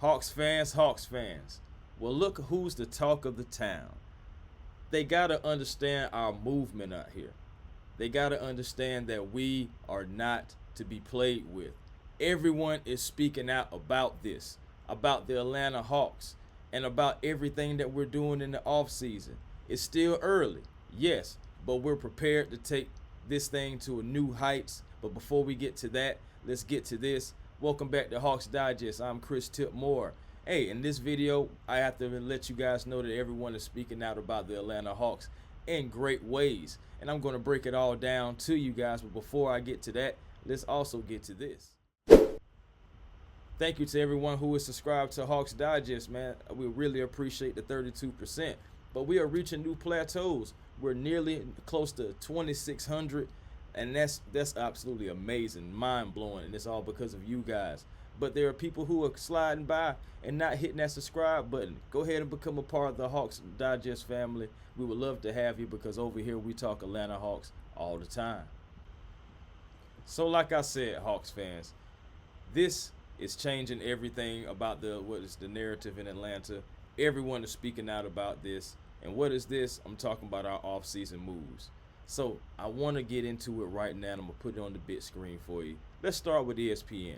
Hawks fans. Well, look who's the talk of the town. They got to understand our movement out here. They got to understand that we are not to be played with. Everyone is speaking out about this, about the Atlanta Hawks, and about everything that we're doing in the offseason. It's still early, yes, but we're prepared to take this thing to a new heights. But before we get to that, let's get to this. Welcome back to Hawks Digest. I'm Chris Tipmore. Hey, in this video, I have to let you guys know that everyone is speaking out about the Atlanta Hawks in great ways. And I'm going to break it all down to you guys. But before I get to that, let's also get to this. Thank you to everyone who is subscribed to Hawks Digest, man. We really appreciate the 32%. But we are reaching new plateaus. We're nearly close to 2,600. And that's absolutely amazing, mind-blowing, and it's all because of you guys. But there are people who are sliding by and not hitting that subscribe button. Go ahead and become a part of the Hawks Digest family. We would love to have you because over here we talk Atlanta Hawks all the time. So like I said, Hawks fans, this is changing everything about what is the narrative in Atlanta. Everyone is speaking out about this. And what is this? I'm talking about our offseason moves. So I want to get into it right now. I'm going to put it on the big screen for you. Let's start with ESPN.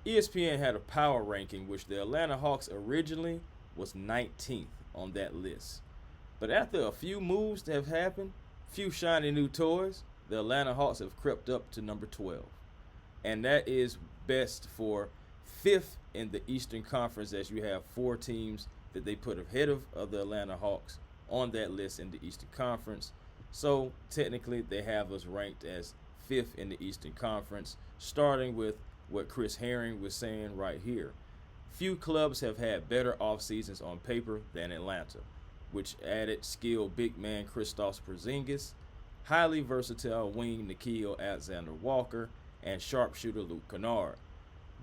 ESPN had a power ranking, which the Atlanta Hawks originally was 19th on that list. But after a few moves that have happened, few shiny new toys, the Atlanta Hawks have crept up to number 12. And that is best for 5th in the Eastern Conference, as you have 4 teams that they put ahead of the Atlanta Hawks on that list in the Eastern Conference. So technically they have us ranked as 5th in the Eastern Conference, starting with what Chris Herring was saying right here. Few clubs have had better off seasons on paper than Atlanta, which added skilled big man Kristaps Porzingis, highly versatile wing Nickeil Alexander-Walker, and sharpshooter Luke Kennard.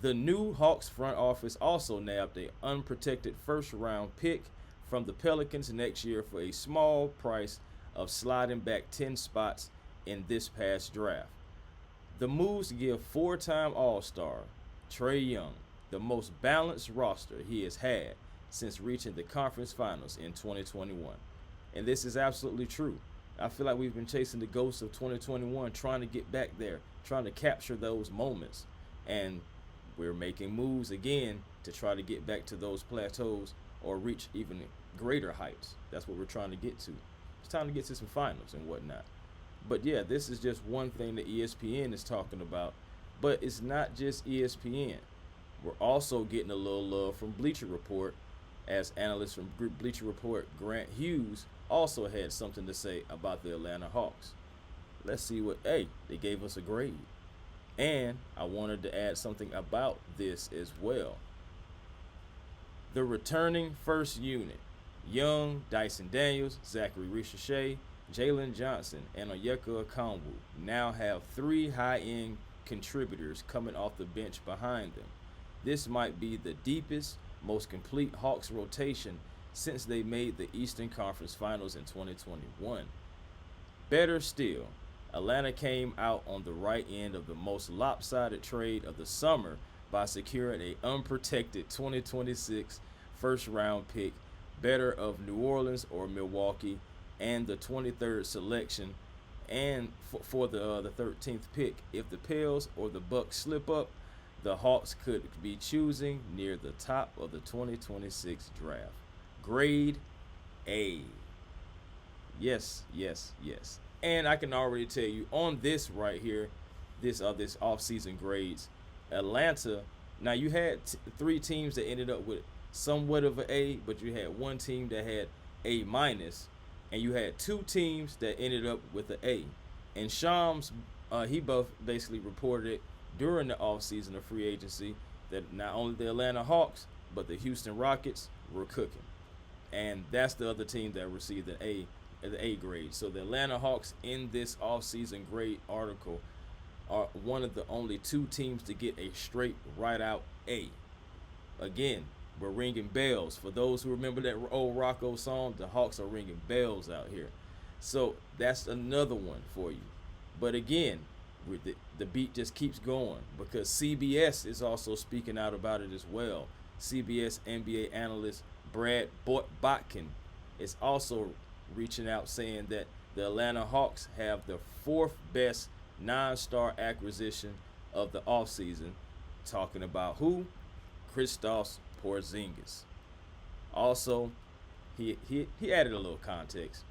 The new Hawks front office also nabbed an unprotected first-round pick from the Pelicans next year for a small price of sliding back 10 spots in this past draft. The moves give 4-time All-Star Trae Young the most balanced roster he has had since reaching the conference finals in 2021. And this is absolutely true. I feel like we've been chasing the ghosts of 2021, trying to get back there, trying to capture those moments. And we're making moves again to try to get back to those plateaus or reach even greater heights. That's what we're trying to get to. It's time to get to some finals and whatnot. But yeah, this is just one thing that ESPN is talking about. But it's not just ESPN. We're also getting a little love from Bleacher Report, as analyst from Bleacher Report Grant Hughes also had something to say about the Atlanta Hawks. Let's see what, they gave us a grade. And I wanted to add something about this as well. The returning first unit, Young, Dyson Daniels, Zaccharie Risacher, Jalen Johnson, and Onyeka Okongwu now have 3 high-end contributors coming off the bench behind them. This might be the deepest, most complete Hawks rotation since they made the Eastern Conference Finals in 2021. Better still, Atlanta came out on the right end of the most lopsided trade of the summer by securing an unprotected 2026 first-round pick, better of New Orleans or Milwaukee, and the 23rd selection, and for the 13th pick. If the Pels or the Bucks slip up, the Hawks could be choosing near the top of the 2026 draft. Grade A. Yes. And I can already tell you on this right here, this offseason grades, Atlanta, now you had 3 teams that ended up with somewhat of an A, but you had 1 team that had A minus, and you had 2 teams that ended up with an A. And Shams, he both basically reported it during the offseason of free agency that not only the Atlanta Hawks, but the Houston Rockets were cooking. And that's the other team that received an A, the A grade. So the Atlanta Hawks in this offseason grade article are one of the only 2 teams to get a straight right out A. Again, we're ringing bells. For those who remember that old Rocco song, the Hawks are ringing bells out here. So that's another one for you. But again, the beat just keeps going because CBS is also speaking out about it as well. CBS NBA analyst Brad Botkin is also reaching out saying that the Atlanta Hawks have the fourth best non-star acquisition of the offseason. Talking about who? Kristaps Porzingis. Also, he added a little context.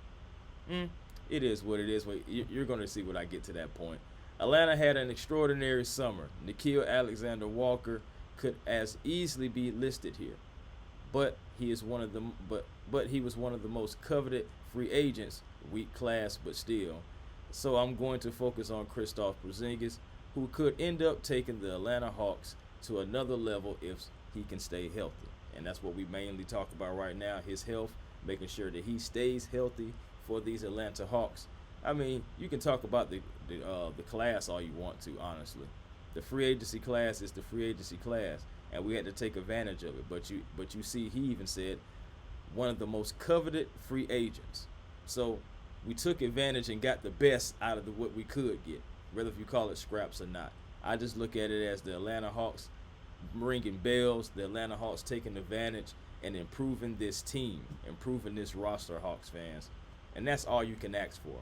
It is what it is. You're going to see when I get to that point. Atlanta had an extraordinary summer. Nickeil Alexander-Walker could as easily be listed here, but he was one of the most coveted free agents. Weak class, but still. So I'm going to focus on Kristaps Porzingis, who could end up taking the Atlanta Hawks to another level if he can stay healthy. And that's what we mainly talk about right now, his health, making sure that he stays healthy for these Atlanta Hawks. I mean, you can talk about the class all you want to, honestly. The free agency class is the free agency class, and we had to take advantage of it. But you see, he even said one of the most coveted free agents. So we took advantage and got the best out of what we could get, whether if you call it scraps or not. I just look at it as the Atlanta Hawks ringing bells, the Atlanta Hawks taking advantage and improving this team, improving this roster, Hawks fans. And that's all you can ask for.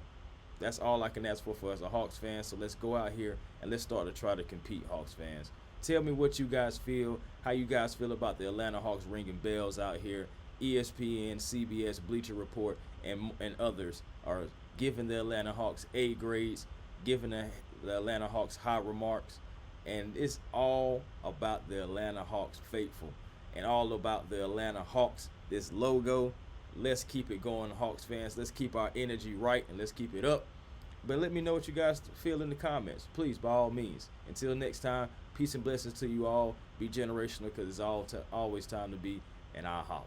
That's all I can ask for as a Hawks fan. So let's go out here and let's start to try to compete, Hawks fans. Tell me what you guys feel, how you guys feel about the Atlanta Hawks ringing bells out here. ESPN, CBS, Bleacher Report, and others are giving the Atlanta Hawks A grades, giving the Atlanta Hawks high remarks, and it's all about the Atlanta Hawks faithful and all about the Atlanta Hawks, this logo. Let's keep it going, Hawks fans. Let's keep our energy right and let's keep it up. But let me know what you guys feel in the comments, please, by all means. Until next time, peace and blessings to you all. Be generational, because it's always time to be, and I'll holler.